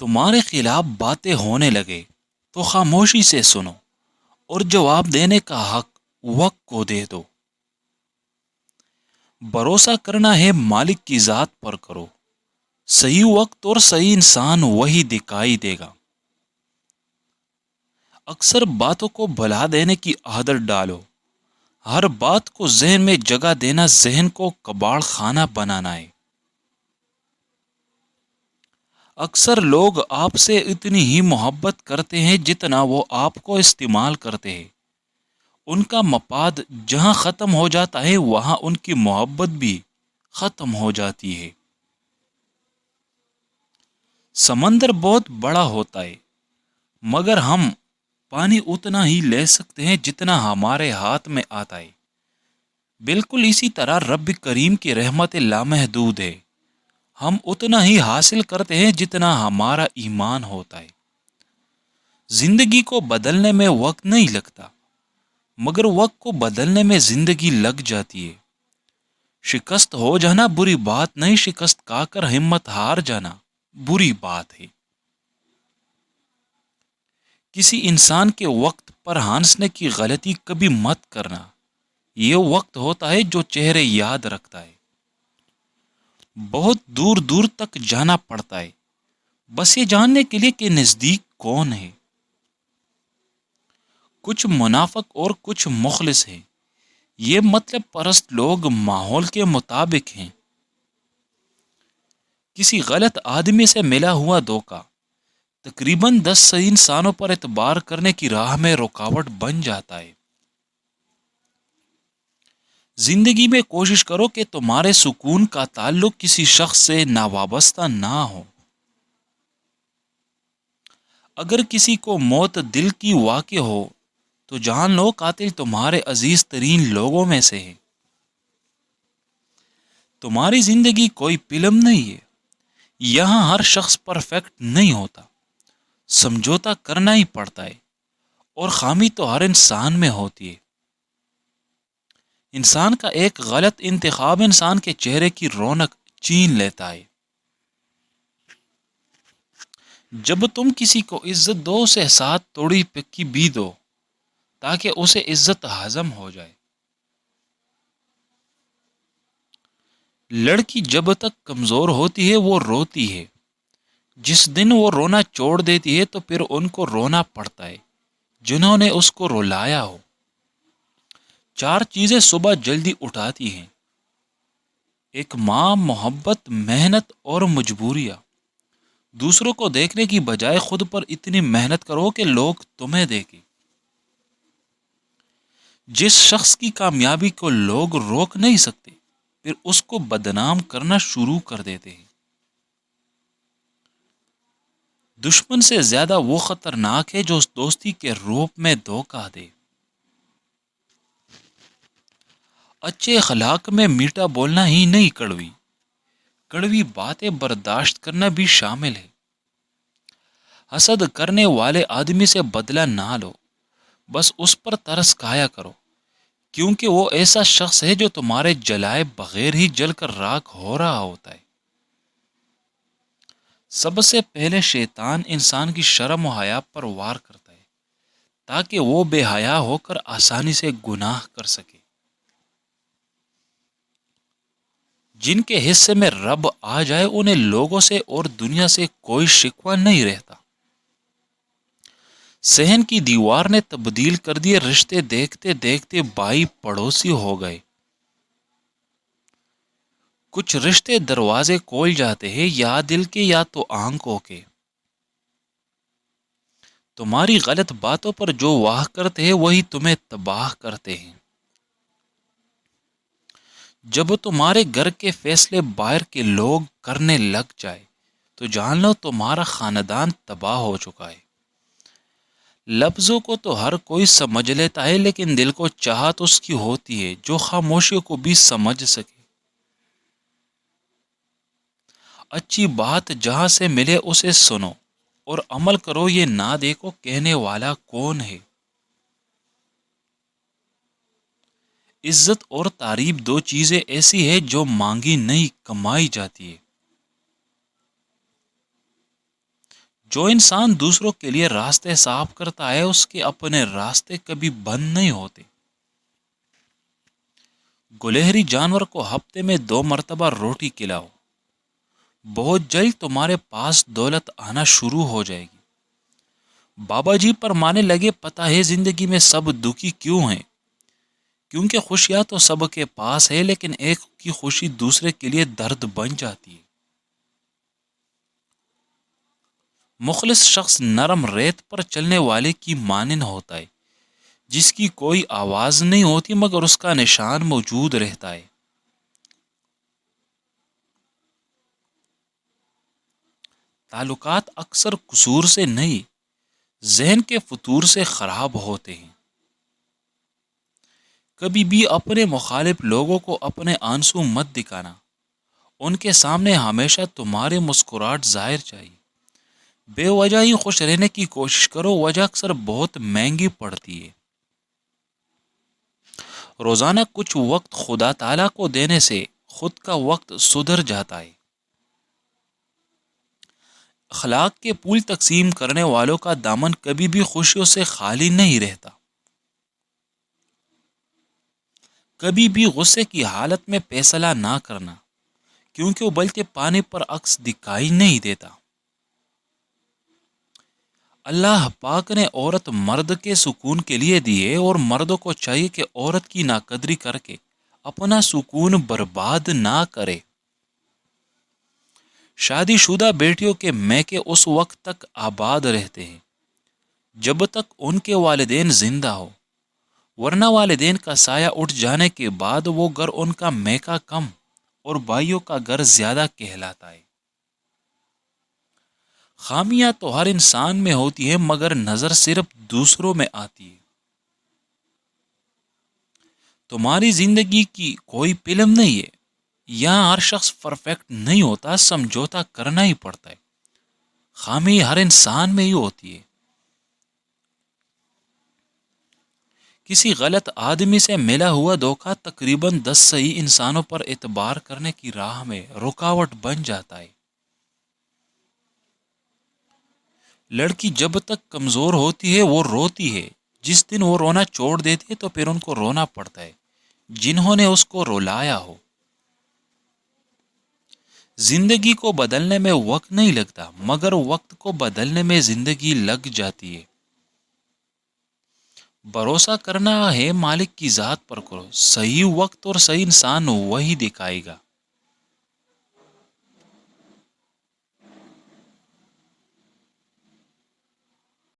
تمہارے خلاف باتیں ہونے لگے تو خاموشی سے سنو اور جواب دینے کا حق وقت کو دے دو۔ بھروسہ کرنا ہے مالک کی ذات پر کرو، صحیح وقت اور صحیح انسان وہی دکھائی دے گا۔ اکثر باتوں کو بھلا دینے کی عادت ڈالو۔ ہر بات کو ذہن میں جگہ دینا ذہن کو کباڑ خانہ بنانا ہے۔ اکثر لوگ آپ سے اتنی ہی محبت کرتے ہیں جتنا وہ آپ کو استعمال کرتے ہیں۔ ان کا مفاد جہاں ختم ہو جاتا ہے وہاں ان کی محبت بھی ختم ہو جاتی ہے۔ سمندر بہت بڑا ہوتا ہے مگر ہم پانی اتنا ہی لے سکتے ہیں جتنا ہمارے ہاتھ میں آتا ہے۔ بالکل اسی طرح رب کریم کی رحمت لامحدود ہے، ہم اتنا ہی حاصل کرتے ہیں جتنا ہمارا ایمان ہوتا ہے۔ زندگی کو بدلنے میں وقت نہیں لگتا مگر وقت کو بدلنے میں زندگی لگ جاتی ہے۔ شکست ہو جانا بری بات نہیں، شکست کھا کر ہمت ہار جانا بری بات ہے۔ کسی انسان کے وقت پر ہنسنے کی غلطی کبھی مت کرنا، یہ وقت ہوتا ہے جو چہرے یاد رکھتا ہے۔ بہت دور دور تک جانا پڑتا ہے بس یہ جاننے کے لیے کہ نزدیک کون ہے۔ کچھ منافق اور کچھ مخلص ہیں، یہ مطلب پرست لوگ ماحول کے مطابق ہیں۔ کسی غلط آدمی سے ملا ہوا دھوکہ تقریباً 10 صحیح انسانوں پر اعتبار کرنے کی راہ میں رکاوٹ بن جاتا ہے۔ زندگی میں کوشش کرو کہ تمہارے سکون کا تعلق کسی شخص سے ناوابستہ نہ ہو۔ اگر کسی کو موت دل کی واقع ہو تو جان لو قاتل تمہارے عزیز ترین لوگوں میں سے ہے۔ تمہاری زندگی کوئی فلم نہیں ہے، یہاں ہر شخص پرفیکٹ نہیں ہوتا، سمجھوتا کرنا ہی پڑتا ہے، اور خامی تو ہر انسان میں ہوتی ہے۔ انسان کا ایک غلط انتخاب انسان کے چہرے کی رونق چھین لیتا ہے۔ جب تم کسی کو عزت دو اسے ساتھ توڑی پکی بھی دو تاکہ اسے عزت ہضم ہو جائے۔ لڑکی جب تک کمزور ہوتی ہے وہ روتی ہے، جس دن وہ رونا چھوڑ دیتی ہے تو پھر ان کو رونا پڑتا ہے جنہوں نے اس کو رلایا ہو۔ 4 چیزیں صبح جلدی اٹھاتی ہیں: ایک ماں، محبت، محنت اور مجبوریاں۔ دوسروں کو دیکھنے کی بجائے خود پر اتنی محنت کرو کہ لوگ تمہیں دیکھیں۔ جس شخص کی کامیابی کو لوگ روک نہیں سکتے پھر اس کو بدنام کرنا شروع کر دیتے ہیں۔ دشمن سے زیادہ وہ خطرناک ہے جو اس دوستی کے روپ میں دھوکہ دے۔ اچھے اخلاق میں میٹھا بولنا ہی نہیں، کڑوی باتیں برداشت کرنا بھی شامل ہے۔ حسد کرنے والے آدمی سے بدلہ نہ لو، بس اس پر ترس کھایا کرو، کیونکہ وہ ایسا شخص ہے جو تمہارے جلائے بغیر ہی جل کر راکھ ہو رہا ہوتا ہے۔ سب سے پہلے شیطان انسان کی شرم و حیا پر وار کرتا ہے تاکہ وہ بے حیا ہو کر آسانی سے گناہ کر سکے۔ جن کے حصے میں رب آ جائے انہیں لوگوں سے اور دنیا سے کوئی شکوہ نہیں رہتا۔ صحن کی دیوار نے تبدیل کر دیے رشتے، دیکھتے دیکھتے بھائی پڑوسی ہو گئے۔ کچھ رشتے دروازے کھول جاتے ہیں، یا دل کے یا تو آنکھوں کے۔ تمہاری غلط باتوں پر جو واہ کرتے ہیں وہی تمہیں تباہ کرتے ہیں۔ جب تمہارے گھر کے فیصلے باہر کے لوگ کرنے لگ جائے تو جان لو تمہارا خاندان تباہ ہو چکا ہے۔ لفظوں کو تو ہر کوئی سمجھ لیتا ہے لیکن دل کو چاہت اس کی ہوتی ہے جو خاموشیوں کو بھی سمجھ سکے۔ اچھی بات جہاں سے ملے اسے سنو اور عمل کرو، یہ نہ دیکھو کہنے والا کون ہے۔ عزت اور تعریف 2 چیزیں ایسی ہیں جو مانگی نہیں کمائی جاتی ہے۔ جو انسان دوسروں کے لیے راستے صاف کرتا ہے اس کے اپنے راستے کبھی بند نہیں ہوتے۔ گلہری جانور کو ہفتے میں 2 مرتبہ روٹی کھلاؤ، بہت جلد تمہارے پاس دولت آنا شروع ہو جائے گی۔ بابا جی پر مانے لگے، پتہ ہے زندگی میں سب دکھی کیوں ہیں؟ کیونکہ خوشیاں تو سب کے پاس ہے، لیکن ایک کی خوشی دوسرے کے لیے درد بن جاتی ہے۔ مخلص شخص نرم ریت پر چلنے والے کی مانند ہوتا ہے، جس کی کوئی آواز نہیں ہوتی مگر اس کا نشان موجود رہتا ہے۔ تعلقات اکثر قصور سے نہیں، ذہن کے فطور سے خراب ہوتے ہیں۔ کبھی بھی اپنے مخالف لوگوں کو اپنے آنسو مت دکھانا، ان کے سامنے ہمیشہ تمہاری مسکراہٹ ظاہر چاہیے۔ بے وجہ ہی خوش رہنے کی کوشش کرو، وجہ اکثر بہت مہنگی پڑتی ہے۔ روزانہ کچھ وقت خدا تعالیٰ کو دینے سے خود کا وقت سدھر جاتا ہے۔ اخلاق کے پھول تقسیم کرنے والوں کا دامن کبھی بھی خوشیوں سے خالی نہیں رہتا۔ کبھی بھی غصے کی حالت میں فیصلہ نہ کرنا، کیونکہ ابلتے پانی پر عکس دکھائی نہیں دیتا۔ اللہ پاک نے عورت مرد کے سکون کے لیے دی ہے، اور مردوں کو چاہیے کہ عورت کی ناقدری کر کے اپنا سکون برباد نہ کرے۔ شادی شدہ بیٹیوں کے میکے اس وقت تک آباد رہتے ہیں جب تک ان کے والدین زندہ ہو، ورنہ والدین کا سایہ اٹھ جانے کے بعد وہ گھر ان کا میکا کم اور بھائیوں کا گھر زیادہ کہلاتا ہے۔ خامیاں تو ہر انسان میں ہوتی ہیں مگر نظر صرف دوسروں میں آتی ہے۔ تمہاری زندگی کی کوئی فلم نہیں ہے، یہاں ہر شخص پرفیکٹ نہیں ہوتا، سمجھوتا کرنا ہی پڑتا ہے۔ خامی ہر انسان میں ہی ہوتی ہے۔ کسی غلط آدمی سے ملا ہوا دھوکہ تقریباً 10 صحیح انسانوں پر اعتبار کرنے کی راہ میں رکاوٹ بن جاتا ہے۔ لڑکی جب تک کمزور ہوتی ہے وہ روتی ہے، جس دن وہ رونا چھوڑ دیتی ہے تو پھر ان کو رونا پڑتا ہے جنہوں نے اس کو رلایا ہو۔ زندگی کو بدلنے میں وقت نہیں لگتا، مگر وقت کو بدلنے میں زندگی لگ جاتی ہے۔ بھروسہ کرنا ہے مالک کی ذات پر کرو، صحیح وقت اور صحیح انسان وہی دکھائے گا۔